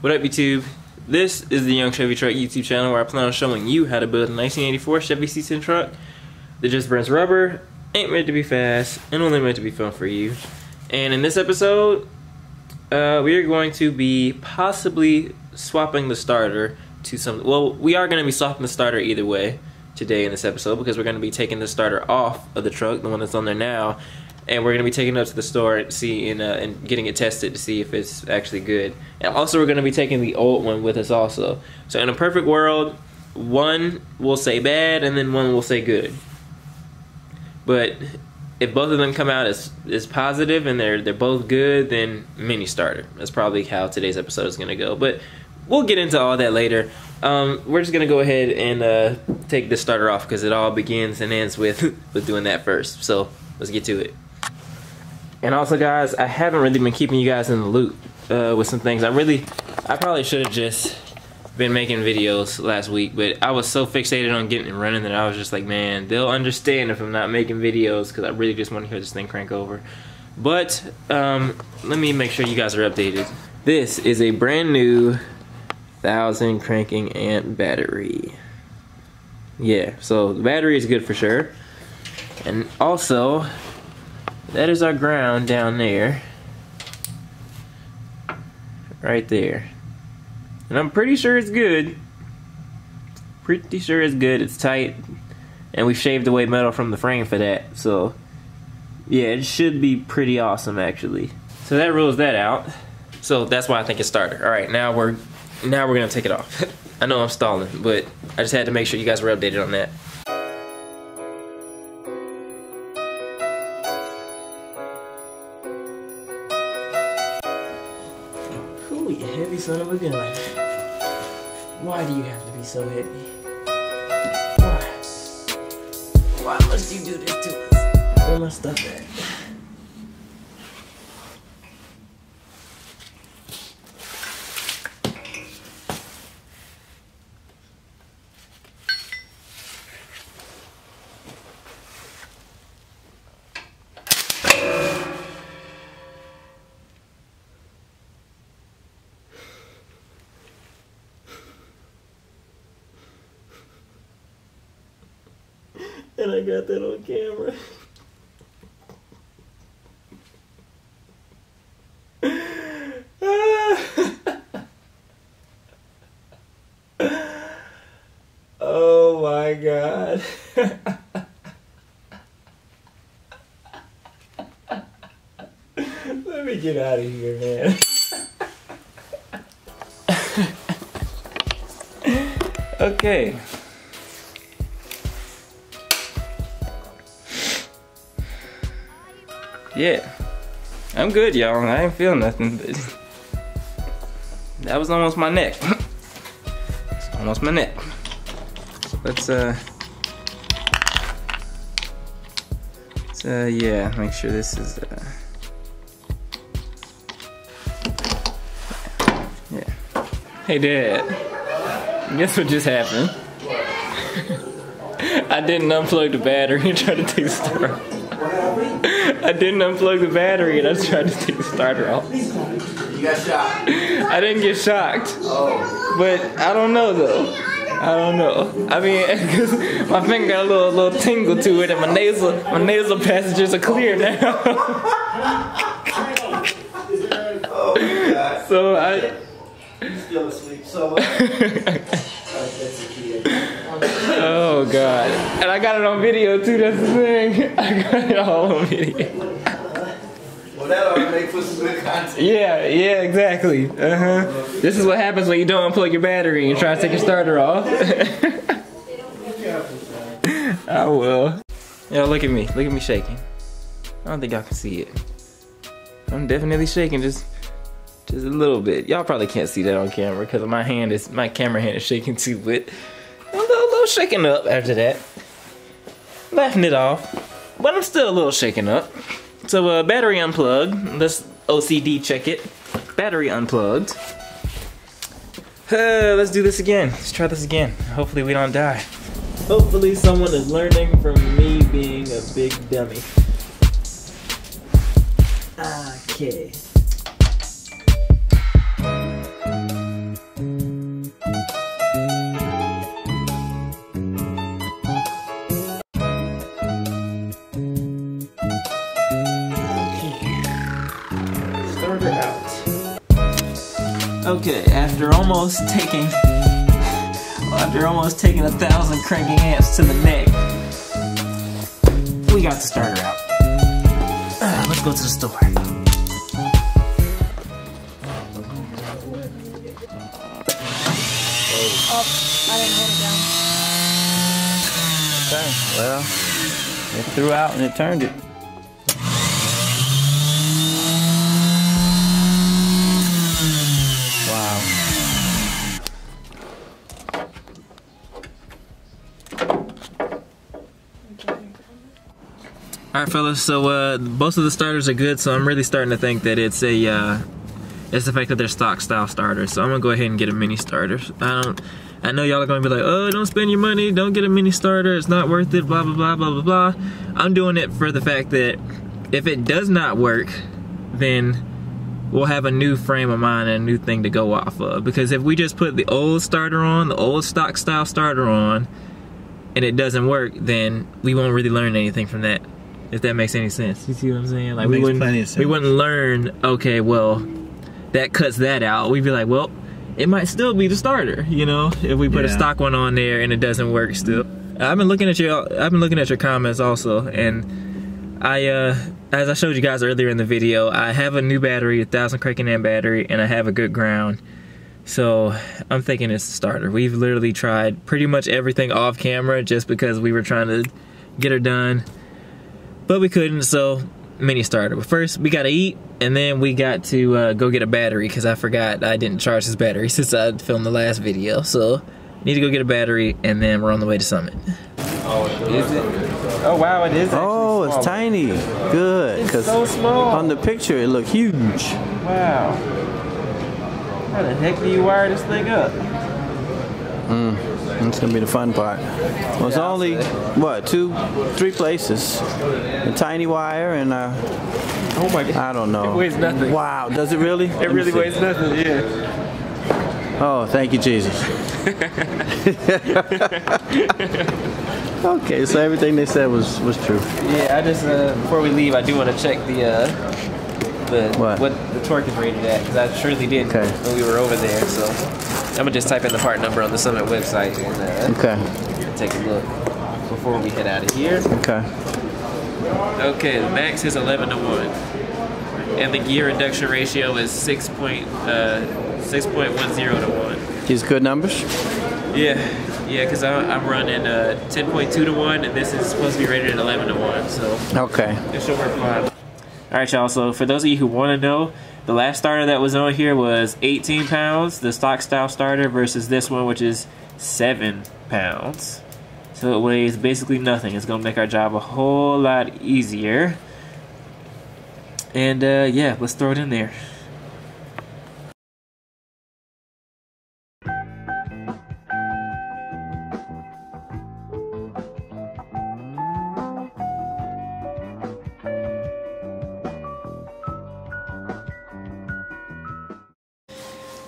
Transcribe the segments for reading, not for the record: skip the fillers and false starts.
What up, YouTube? This is the Young Chevy Truck YouTube channel where I plan on showing you how to build a 1984 Chevy C10 truck that just burns rubber, ain't meant to be fast, and only meant to be fun for you. And in this episode, we are going to be possibly swapping the starter to some. Well, we are going to be swapping the starter either way today in this episode because we're going to be taking the starter off of the truck, the one that's on there now, and we're going to be taking it up to the store and see and getting it tested to see if it's actually good. And also we're going to be taking the old one with us also. So in a perfect world, one will say bad and then one will say good. But if both of them come out as positive and they're both good, then mini starter. That's probably how today's episode is going to go. But we'll get into all that later. We're just going to go ahead and take this starter off because it all begins and ends with doing that first. So let's get to it. And also, guys, I haven't really been keeping you guys in the loop with some things. I probably should have just been making videos last week, but I was so fixated on getting it running that I was just like, man, they'll understand if I'm not making videos because I really just want to hear this thing crank over. But let me make sure you guys are updated. This is a brand new 1000 cranking amp battery. Yeah, so the battery is good for sure. And also, that is our ground down there. Right there. And I'm pretty sure it's good. Pretty sure it's good. It's tight. And we shaved away metal from the frame for that. So, yeah, it should be pretty awesome actually. So that rules that out. So that's why I think it's starter. Alright, now we're gonna take it off. I know I'm stalling, but I just had to make sure you guys were updated on that. You heavy son of a gun. Why do you have to be so heavy? Why must you do this to us? Where my stuff at? And I got that on camera. Oh my God. Let me get out of here, man. Okay. Yeah, I'm good, y'all. I ain't feel nothing, but that was almost my neck. It's almost my neck. So let's yeah, make sure this is yeah. Hey, Dad. Guess what just happened? I didn't unplug the battery and tried to take the starter off. I didn't unplug the battery and I just tried to take the starter off. You got shocked? I didn't get shocked. Oh. But I don't know though. I don't know. I mean, cause my finger got a little tingle to it and my nasal passages are clear now. Oh my God. So I... You're still asleep, so oh God. And I got it on video too, that's the thing. I got it all on video. Well, that ought to make for some good content. Yeah, exactly. This is what happens when you don't unplug your battery and you try to take your starter off. I will. Yo, look at me shaking. I don't think y'all can see it. I'm definitely shaking just a little bit. Y'all probably can't see that on camera because my camera hand is shaking too, but a little shaking up after that. Laughing it off, but I'm still a little shaken up. So battery unplugged. Let's OCD check it. Battery unplugged. Let's do this again. Let's try this again. Hopefully we don't die. Hopefully someone is learning from me being a big dummy. Okay. Okay, after almost taking 1,000 cranking amps to the neck, we got the starter out. Let's go to the store. Oh, I didn't hold it down. Okay, well, it threw out and it turned it. Wow. Alright fellas, so most of the starters are good, so I'm really starting to think that it's the fact that they're stock style starters. So I'm gonna go ahead and get a mini starter. I know y'all are gonna be like, oh, don't spend your money, don't get a mini starter, it's not worth it, blah blah blah blah blah blah. I'm doing it for the fact that if it does not work, then we'll have a new frame of mind and a new thing to go off of. Because if we just put the old starter on, the old stock style starter on, and it doesn't work, then we won't really learn anything from that. If that makes any sense. You see what I'm saying? Like we wouldn't learn, okay, well, that cuts that out. We'd be like, well, it might still be the starter, you know, if we put a stock one on there and it doesn't work still. I've been looking at your comments also, and as I showed you guys earlier in the video, I have a new battery, 1,000 cranking amp battery, and I have a good ground. So I'm thinking it's the starter. We've literally tried pretty much everything off camera just because we were trying to get her done. But we couldn't, so mini starter. But first, we gotta eat, and then we got to go get a battery, because I forgot I didn't charge this battery since I filmed the last video. So, need to go get a battery, and then we're on the way to Summit. Oh, is it? Oh, wow, it is actually Oh, it's smaller. tiny. Good. It's so small. On the picture, it looked huge. Wow. How the heck do you wire this thing up? That's gonna be the fun part. Well, it's only, what, 3 places. A tiny wire and Oh my god. I don't know. It weighs nothing. Wow, does it really? It really weighs nothing, yeah. Oh, thank you, Jesus. Okay, so everything they said was true. Yeah, I just, before we leave, I do want to check what the torque is rated at, because I surely didn't when we were over there, so I'm gonna just type in the part number on the Summit website and take a look before we head out of here. Okay, the max is 11 to 1, and the gear reduction ratio is 6.10 to 1. These good numbers? Yeah, because I'm running 10.2 to 1, and this is supposed to be rated at 11 to 1, so it should work fine. Alright y'all, so for those of you who want to know, the last starter that was on here was 18 pounds, the stock style starter, versus this one, which is 7 pounds. So it weighs basically nothing. It's going to make our job a whole lot easier. And yeah, let's throw it in there.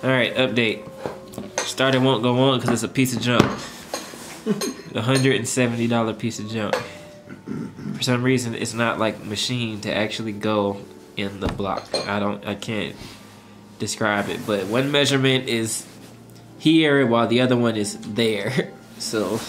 Alright, update. Starter won't go on because it's a piece of junk. $170 piece of junk. For some reason, it's not like machined to actually go in the block. I can't describe it, but one measurement is here while the other one is there. So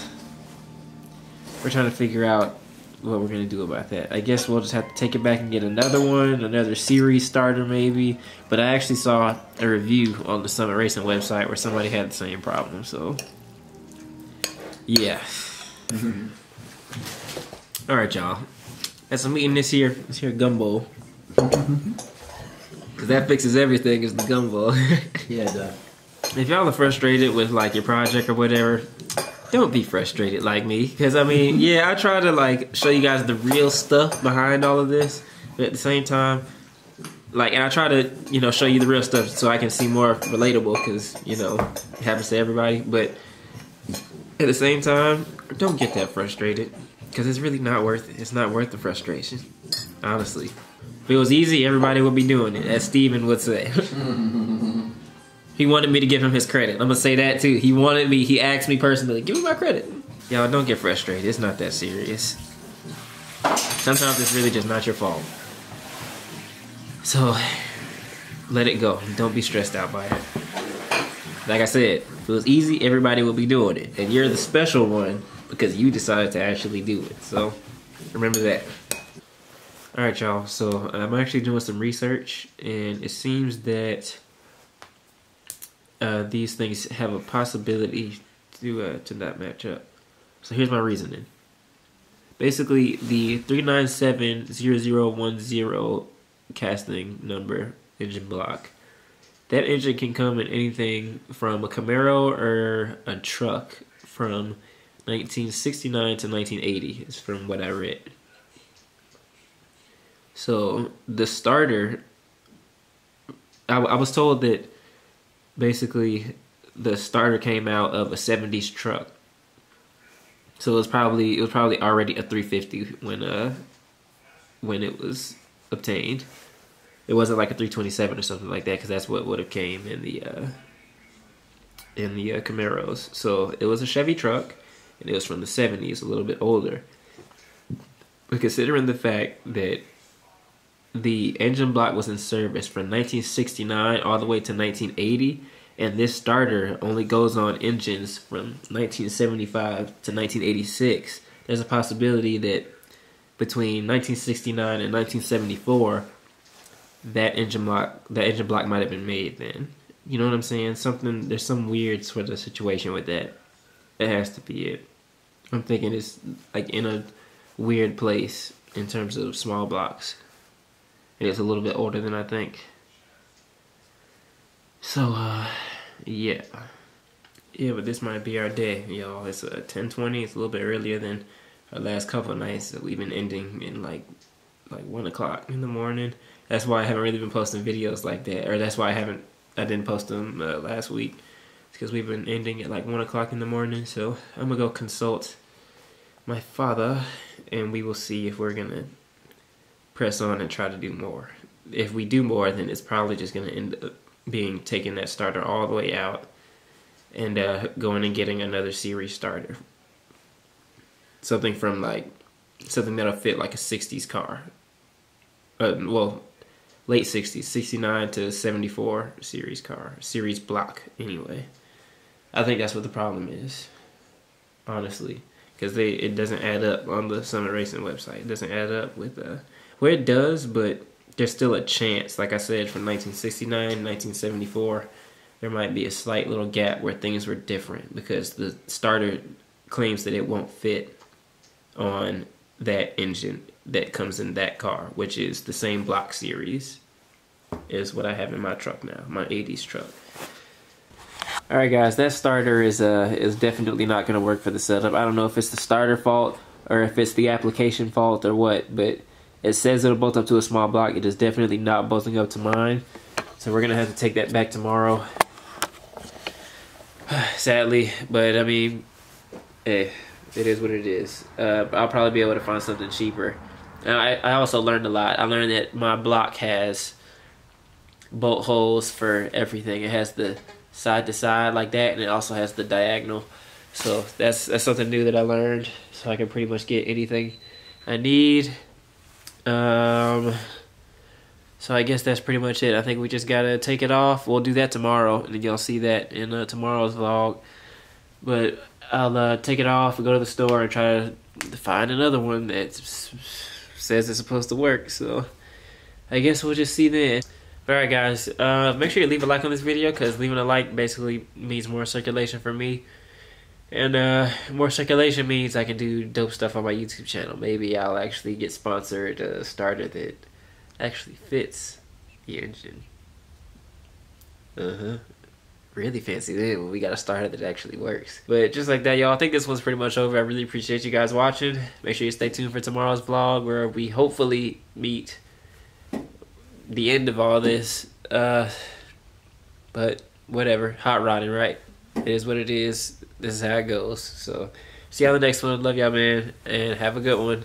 we're trying to figure out what we're gonna do about that. I guess we'll just have to take it back and get another one, another series starter maybe. But I actually saw a review on the Summit Racing website where somebody had the same problem, so yeah. Alright y'all, as I'm eating this here gumbo, cause that fixes everything, is the gumbo. Yeah, it does. If y'all are frustrated with like your project or whatever, don't be frustrated like me, because I mean, yeah, I try to like show you guys the real stuff behind all of this, but at the same time, like, and I try to, you know, show you the real stuff so I can seem more relatable, because, you know, it happens to everybody, but at the same time, don't get that frustrated, because it's really not worth it. It's not worth the frustration, honestly. If it was easy, everybody would be doing it, as Steven would say. He wanted me to give him his credit. I'm gonna say that too. He asked me personally, give me my credit. Y'all, don't get frustrated. It's not that serious. Sometimes it's really just not your fault. So, let it go. Don't be stressed out by it. Like I said, if it was easy, everybody would be doing it. And you're the special one because you decided to actually do it. So, remember that. Alright, y'all. So, I'm actually doing some research. And it seems that these things have a possibility to not match up. So, here's my reasoning. Basically, the 3970010 casting number engine block. That engine can come in anything from a Camaro or a truck from 1969 to 1980, is from what I read. So the starter, I was told that basically the starter came out of a 70s truck. So it was probably already a 350 when it was obtained. It wasn't like a 327 or something like that, because that's what would have came in the Camaros. So it was a Chevy truck, and it was from the 70s, a little bit older. But considering the fact that the engine block was in service from 1969 all the way to 1980, and this starter only goes on engines from 1975 to 1986, there's a possibility that between 1969 and 1974, that engine block might have been made then. You know what I'm saying? There's some weird sort of situation with that. It has to be it. I'm thinking it's like in a weird place in terms of small blocks. It's a little bit older than I think. So, yeah. Yeah, but this might be our day, y'all. It's 10:20. It's a little bit earlier than our last couple of nights that we've been ending in like 1 o'clock in the morning. That's why I haven't really been posting videos like that, or that's why I didn't post them last week. It's because we've been ending at like 1 o'clock in the morning. So I'm gonna go consult my father, and we will see if we're gonna press on and try to do more. If we do more, then it's probably just gonna end up being taking that starter all the way out and going and getting another series starter. Something that'll fit like a 60s car. Well, late 60s, 69 to 74 series car. Series block, anyway. I think that's what the problem is, honestly. Because it doesn't add up on the Summit Racing website. It doesn't add up with... Well, it does, but there's still a chance. Like I said, from 1969, 1974, there might be a slight little gap where things were different. Because the starter claims that it won't fit on that engine that comes in that car, which is the same block series as what I have in my truck now, my 80s truck. Alright guys, that starter is definitely not going to work for the setup. I don't know if it's the starter fault or if it's the application fault or what, but it says it'll bolt up to a small block. It is definitely not bolting up to mine, so we're going to have to take that back tomorrow. Sadly, but I mean, hey, it is what it is. I'll probably be able to find something cheaper. Now, I also learned a lot. I learned that my block has bolt holes for everything. It has the side to side like that, and it also has the diagonal. So that's something new that I learned. So I can pretty much get anything I need. So I guess that's pretty much it. I think we just gotta take it off. We'll do that tomorrow, and then y'all see that in tomorrow's vlog. But I'll take it off and go to the store and try to find another one that says it's supposed to work. So I guess we'll just see then. Alright guys, make sure you leave a like on this video, because leaving a like basically means more circulation for me. And more circulation means I can do dope stuff on my YouTube channel. Maybe I'll actually get sponsored a starter that actually fits the engine. Really fancy then when we got a starter that actually works. But just like that, y'all, I think this one's pretty much over. I really appreciate you guys watching. Make sure you stay tuned for tomorrow's vlog, where we hopefully meet the end of all this. But whatever, hot rodding, right? It is what it is. This is how it goes. So see y'all in the next one. Love y'all, man, and have a good one.